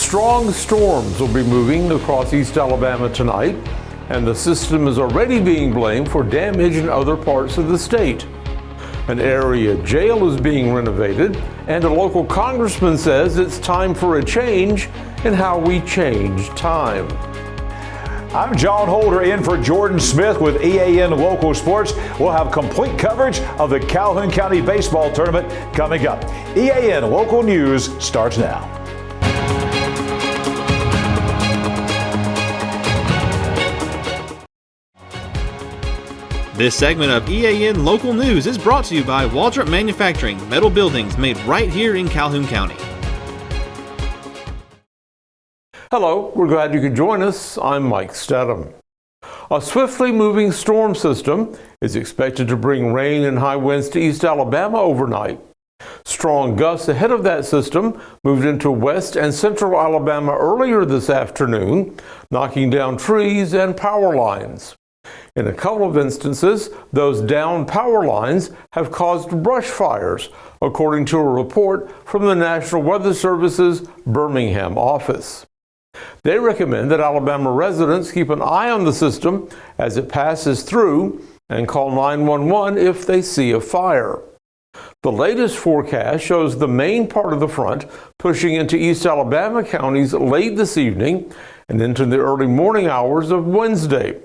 Strong storms will be moving across East Alabama tonight, and the system is already being blamed for damage in other parts of the state. An area jail is being renovated, and a local congressman says it's time for a change in how we change time. I'm John Holder in for Jordan Smith with EAN Local Sports. We'll have complete coverage of the Calhoun County Baseball Tournament coming up. EAN Local News starts now. This segment of EAN Local News is brought to you by Waldrop Manufacturing, metal buildings made right here in Calhoun County. Hello, we're glad you could join us. I'm Mike Stedham. A swiftly moving storm system is expected to bring rain and high winds to East Alabama overnight. Strong gusts ahead of that system moved into West and Central Alabama earlier this afternoon, knocking down trees and power lines. In a couple of instances, those downed power lines have caused brush fires, according to a report from the National Weather Service's Birmingham office. They recommend that Alabama residents keep an eye on the system as it passes through and call 911 if they see a fire. The latest forecast shows the main part of the front pushing into East Alabama counties late this evening and into the early morning hours of Wednesday.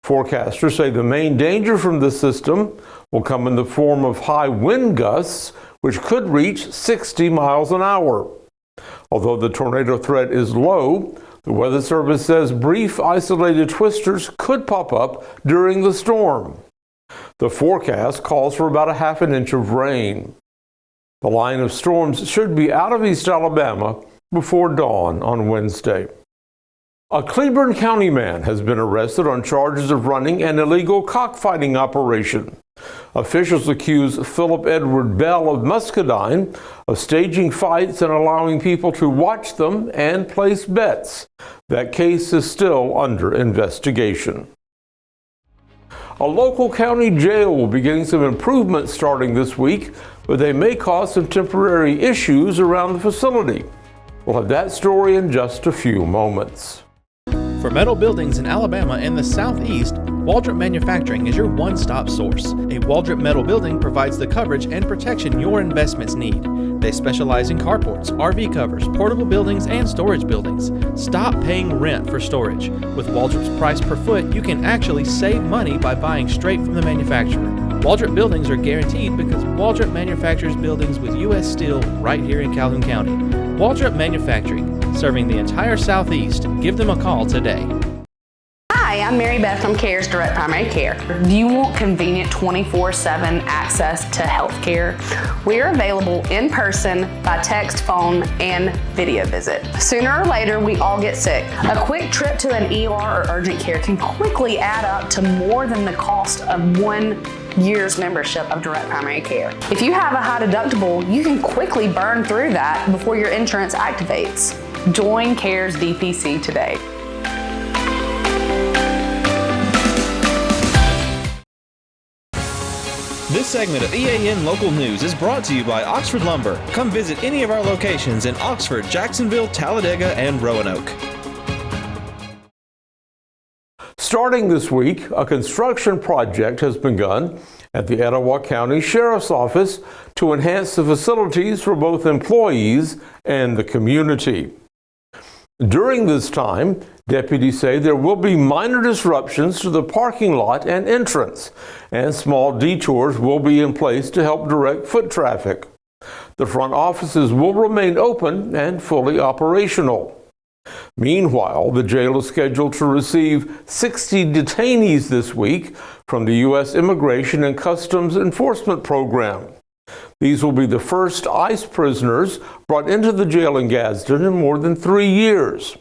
Forecasters say the main danger from this system will come in the form of high wind gusts, which could reach 60 miles an hour. Although the tornado threat is low, the Weather Service says brief isolated twisters could pop up during the storm. The forecast calls for about a half an inch of rain. The line of storms should be out of East Alabama before dawn on Wednesday. A Cleburne County man has been arrested on charges of running an illegal cockfighting operation. Officials accuse Philip Edward Bell of Muscadine of staging fights and allowing people to watch them and place bets. That case is still under investigation. A local county jail will be getting some improvements starting this week, but they may cause some temporary issues around the facility. We'll have that story in just a few moments. For metal buildings in Alabama and the Southeast, Waldrop Manufacturing is your one-stop source. A Waldrop metal building provides the coverage and protection your investments need. They specialize in carports, RV covers, portable buildings, and storage buildings. Stop paying rent for storage. With Waldrop's price per foot, you can actually save money by buying straight from the manufacturer. Waldrop buildings are guaranteed because Waldrop manufactures buildings with U.S. steel right here in Calhoun County. Waldrop Manufacturing, serving the entire Southeast. Give them a call today. Hi, I'm Mary Beth from CARES Direct Primary Care. Do you want convenient 24/7 access to health care? We are available in person, by text, phone, and video visit. Sooner or later, we all get sick. A quick trip to an ER or urgent care can quickly add up to more than the cost of 1 year's membership of Direct Primary Care. If you have a high deductible, you can quickly burn through that before your insurance activates. Join CARES DPC today. This segment of EAN Local News is brought to you by Oxford Lumber. Come visit any of our locations in Oxford, Jacksonville, Talladega, and Roanoke. Starting this week, a construction project has begun at the Etowah County Sheriff's Office to enhance the facilities for both employees and the community. During this time, deputies say there will be minor disruptions to the parking lot and entrance, and small detours will be in place to help direct foot traffic. The front offices will remain open and fully operational. Meanwhile, the jail is scheduled to receive 60 detainees this week from the U.S. Immigration and Customs Enforcement Program. These will be the first ICE prisoners brought into the jail in Gadsden in more than 3 years.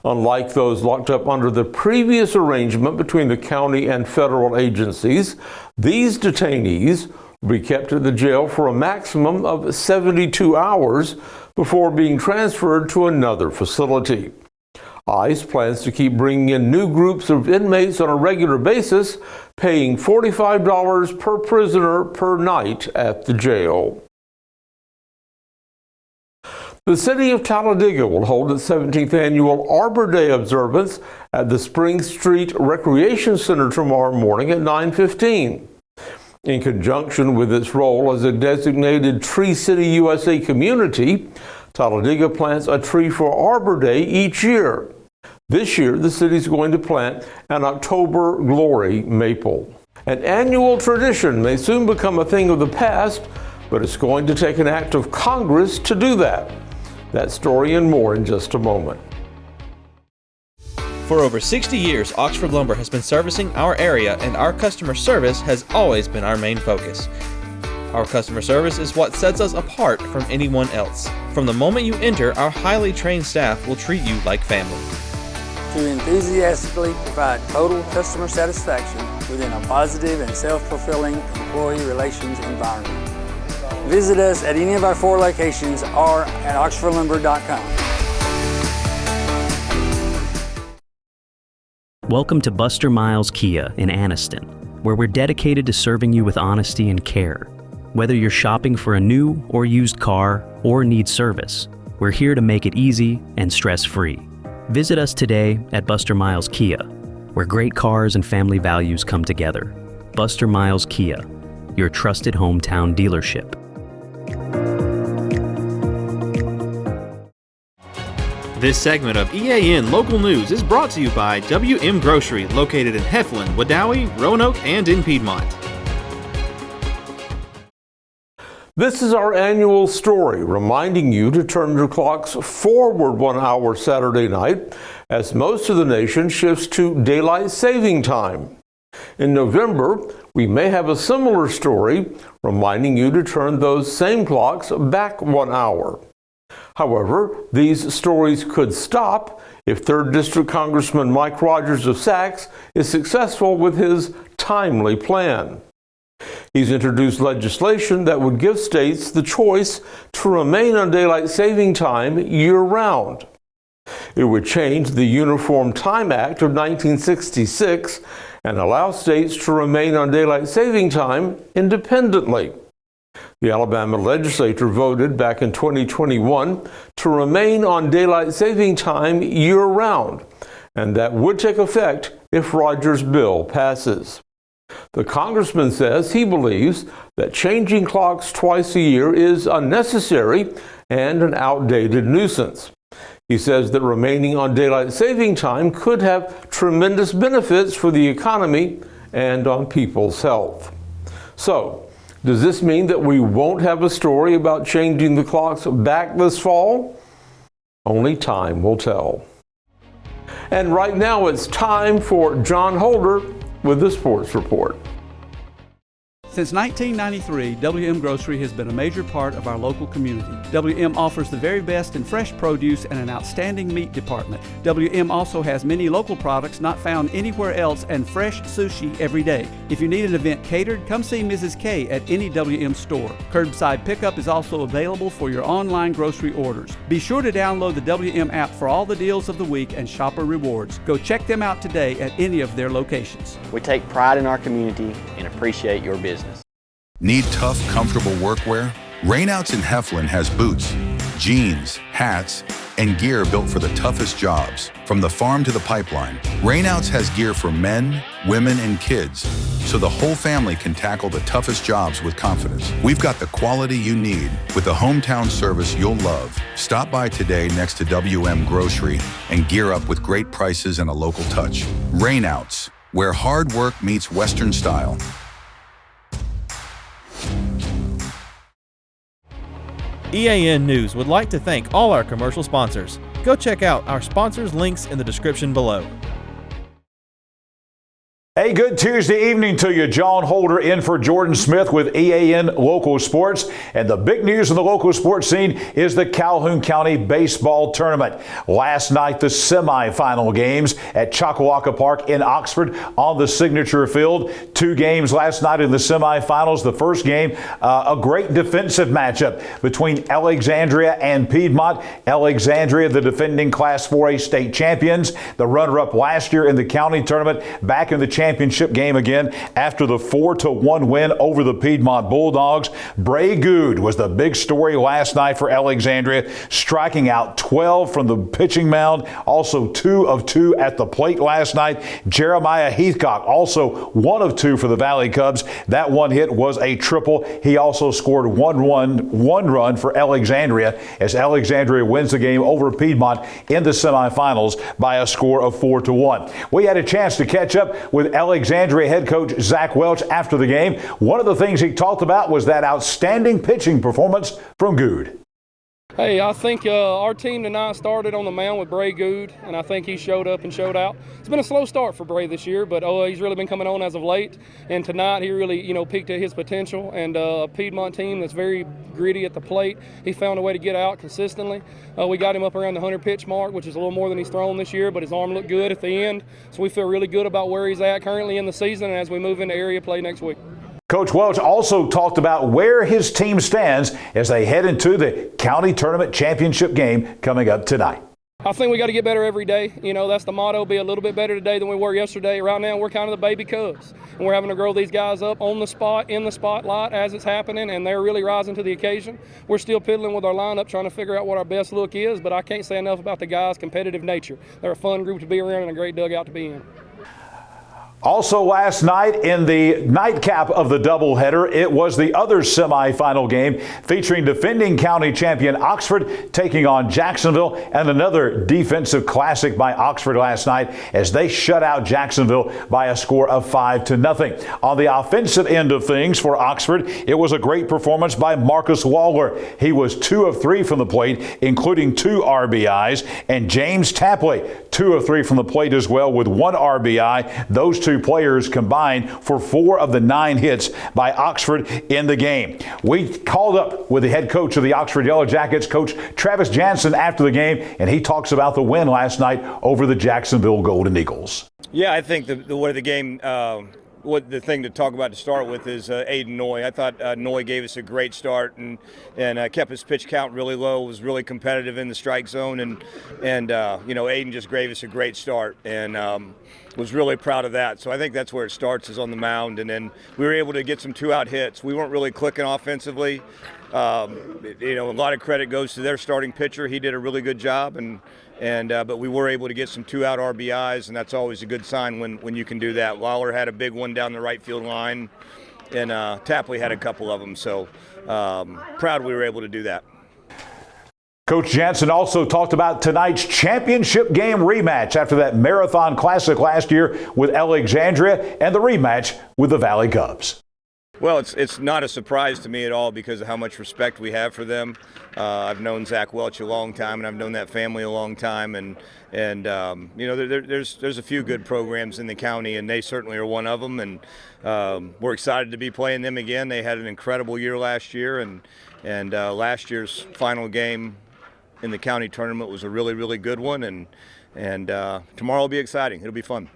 Unlike those locked up under the previous arrangement between the county and federal agencies, these detainees will be kept at the jail for a maximum of 72 hours before being transferred to another facility. ICE plans to keep bringing in new groups of inmates on a regular basis, paying $45 per prisoner per night at the jail. The city of Talladega will hold its 17th annual Arbor Day observance at the Spring Street Recreation Center tomorrow morning at 9:15. In conjunction with its role as a designated Tree City USA community, Talladega plants a tree for Arbor Day each year. This year, the city is going to plant an October Glory maple. An annual tradition may soon become a thing of the past, but it's going to take an act of Congress to do that. That story and more in just a moment. For over 60 years, Oxford Lumber has been servicing our area, and our customer service has always been our main focus. Our customer service is what sets us apart from anyone else. From the moment you enter, our highly trained staff will treat you like family. To enthusiastically provide total customer satisfaction within a positive and self-fulfilling employee relations environment. Visit us at any of our 4 locations or at oxfordlumber.com. Welcome to Buster Miles Kia in Anniston, where we're dedicated to serving you with honesty and care. Whether you're shopping for a new or used car or need service, we're here to make it easy and stress-free. Visit us today at Buster Miles Kia, where great cars and family values come together. Buster Miles Kia, your trusted hometown dealership. This segment of EAN Local News is brought to you by WM Grocery, located in Heflin, Wadowee, Roanoke, and in Piedmont. This is our annual story, reminding you to turn your clocks forward 1 hour Saturday night as most of the nation shifts to daylight saving time. In November, we may have a similar story, reminding you to turn those same clocks back 1 hour. However, these stories could stop if 3rd District Congressman Mike Rogers of Sacs is successful with his timely plan. He's introduced legislation that would give states the choice to remain on daylight saving time year-round. It would change the Uniform Time Act of 1966 and allow states to remain on daylight saving time independently. The Alabama legislature voted back in 2021 to remain on daylight saving time year-round, and that would take effect if Rogers' bill passes. The congressman says he believes that changing clocks twice a year is unnecessary and an outdated nuisance. He says that remaining on daylight saving time could have tremendous benefits for the economy and on people's health. So, does this mean that we won't have a story about changing the clocks back this fall? Only time will tell. And right now it's time for John Holder with the Sports Report. Since 1993, WM Grocery has been a major part of our local community. WM offers the very best in fresh produce and an outstanding meat department. WM also has many local products not found anywhere else and fresh sushi every day. If you need an event catered, come see Mrs. K at any WM store. Curbside pickup is also available for your online grocery orders. Be sure to download the WM app for all the deals of the week and shopper rewards. Go check them out today at any of their locations. We take pride in our community and appreciate your business. Need tough, comfortable workwear? Rainouts in Heflin has boots, jeans, hats, and gear built for the toughest jobs. From the farm to the pipeline, Rainouts has gear for men, women, and kids, so the whole family can tackle the toughest jobs with confidence. We've got the quality you need with a hometown service you'll love. Stop by today next to WM Grocery and gear up with great prices and a local touch. Rainouts, where hard work meets Western style. EAN News would like to thank all our commercial sponsors. Go check out our sponsors' links in the description below. A good Tuesday evening to you. John Holder in for Jordan Smith with EAN Local Sports. And the big news in the local sports scene is the Calhoun County Baseball Tournament. Last night, the semifinal games at Chocowacca Park in Oxford on the Signature Field. 2 games last night in the semifinals. The first game, a great defensive matchup between Alexandria and Piedmont. Alexandria, the defending Class 4A state champions, the runner-up last year in the county tournament, back in the championship championship game again after the 4-1 win over the Piedmont Bulldogs. Bray Good was the big story last night for Alexandria, striking out 12 from the pitching mound, also 2 of 2 at the plate last night. Jeremiah Heathcock also 1 of 2 for the Valley Cubs. That one hit was a triple. He also scored one run for Alexandria as Alexandria wins the game over Piedmont in the semifinals by a score of 4-1. We had a chance to catch up with Alexandria head coach Zach Welch after the game. One of the things he talked about was that outstanding pitching performance from Good. Hey, I think our team tonight started on the mound with Bray Good, and I think he showed up and showed out. It's been a slow start for Bray this year, but he's really been coming on as of late. And tonight he really, peaked at his potential. And a Piedmont team that's very gritty at the plate, he found a way to get out consistently. We got him up around the 100-pitch mark, which is a little more than he's thrown this year, but his arm looked good at the end. So we feel really good about where he's at currently in the season and as we move into area play next week. Coach Welch also talked about where his team stands as they head into the county tournament championship game coming up tonight. I think we got to get better every day. That's the motto, be a little bit better today than we were yesterday. Right now, we're kind of the baby Cubs, and we're having to grow these guys up on the spot, in the spotlight as it's happening, and they're really rising to the occasion. We're still piddling with our lineup, trying to figure out what our best look is, but I can't say enough about the guys' competitive nature. They're a fun group to be around and a great dugout to be in. Also last night in the nightcap of the doubleheader, it was the other semifinal game featuring defending county champion Oxford taking on Jacksonville, and another defensive classic by Oxford last night as they shut out Jacksonville by a score of 5-0. On the offensive end of things for Oxford, it was a great performance by Marcus Waller. He was 2 of 3 from the plate, including 2 RBIs, and James Tapley 2 of 3 from the plate as well with 1 RBI. Those 2 players combined for 4 of the 9 hits by Oxford in the game. We called up with the head coach of the Oxford Yellow Jackets, Coach Travis Jansen, after the game, and he talks about the win last night over the Jacksonville Golden Eagles. Yeah, I think the way the game the thing to talk about to start with is Aiden Noy. I thought Noy gave us a great start and kept his pitch count really low, was really competitive in the strike zone, and Aiden just gave us a great start and was really proud of that. So I think that's where it starts, is on the mound, and then we were able to get some 2-out hits. We weren't really clicking offensively. A lot of credit goes to their starting pitcher. He did a really good job, but we were able to get some 2-out RBIs, and that's always a good sign when you can do that. Lawler had a big one down the right field line, and Tapley had a couple of them. So proud we were able to do that. Coach Jansen also talked about tonight's championship game rematch after that Marathon Classic last year with Alexandria and the rematch with the Valley Cubs. Well, it's not a surprise to me at all because of how much respect we have for them. I've known Zach Welch a long time, and I've known that family a long time, and there's a few good programs in the county, and they certainly are one of them. And we're excited to be playing them again. They had an incredible year last year, and last year's final game in the county tournament was a really, really good one, and tomorrow will be exciting. It'll be fun.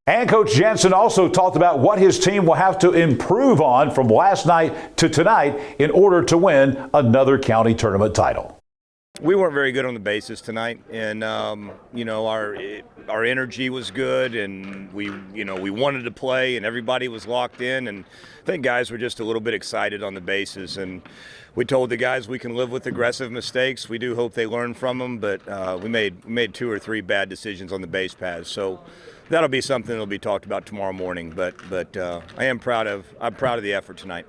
And Coach Jansen also talked about what his team will have to improve on from last night to tonight in order to win another county tournament title. We weren't very good on the bases tonight, and our energy was good, and we wanted to play, and everybody was locked in, and I think guys were just a little bit excited on the bases, and we told the guys we can live with aggressive mistakes. We do hope they learn from them, but we made 2 or 3 bad decisions on the base paths, so that'll be something that'll be talked about tomorrow morning. But I'm proud of the effort tonight.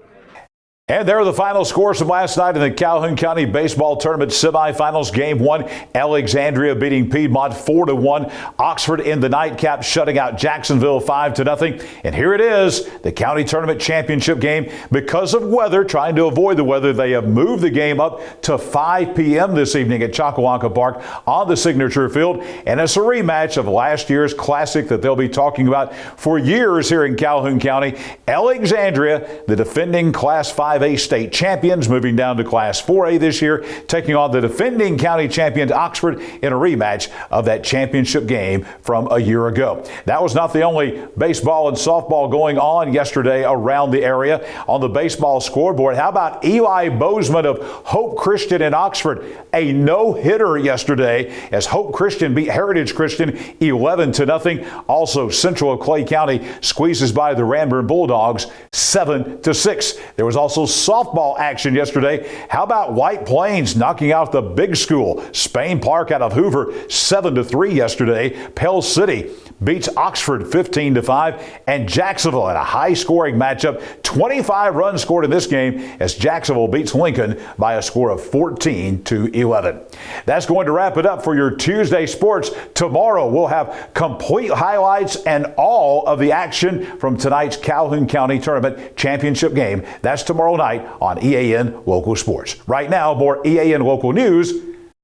And there are the final scores from last night in the Calhoun County Baseball Tournament semifinals. Game 1, Alexandria beating Piedmont 4-1. Oxford in the nightcap shutting out Jacksonville 5-0. And here it is, the county tournament championship game. Because of weather, trying to avoid the weather, they have moved the game up to 5 p.m. this evening at Chocowonka Park on the Signature Field. And it's a rematch of last year's classic that they'll be talking about for years here in Calhoun County. Alexandria, the defending Class 5 5A state champions, moving down to Class 4A this year, taking on the defending county champions Oxford in a rematch of that championship game from a year ago. That was not the only baseball and softball going on yesterday around the area. On the baseball scoreboard, how about Eli Bozeman of Hope Christian in Oxford? A no-hitter yesterday as Hope Christian beat Heritage Christian 11-0. Also, Central of Clay County squeezes by the Ranburne Bulldogs 7-6. There was also softball action yesterday. How about White Plains knocking out the big school? Spain Park out of Hoover 7-3 yesterday. Pell City beats Oxford 15-5, and Jacksonville in a high-scoring matchup. 25 runs scored in this game as Jacksonville beats Lincoln by a score of 14-11. That's going to wrap it up for your Tuesday sports. Tomorrow we'll have complete highlights and all of the action from tonight's Calhoun County Tournament Championship game. That's tomorrow night on EAN Local Sports. Right now, more EAN Local News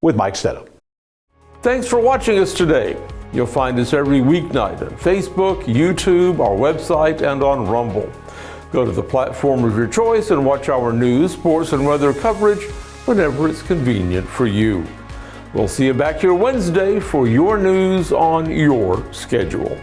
with Mike Stedham. Thanks for watching us today. You'll find us every weeknight on Facebook, YouTube, our website, and on Rumble. Go to the platform of your choice and watch our news, sports, and weather coverage whenever it's convenient for you. We'll see you back here Wednesday for your news on your schedule.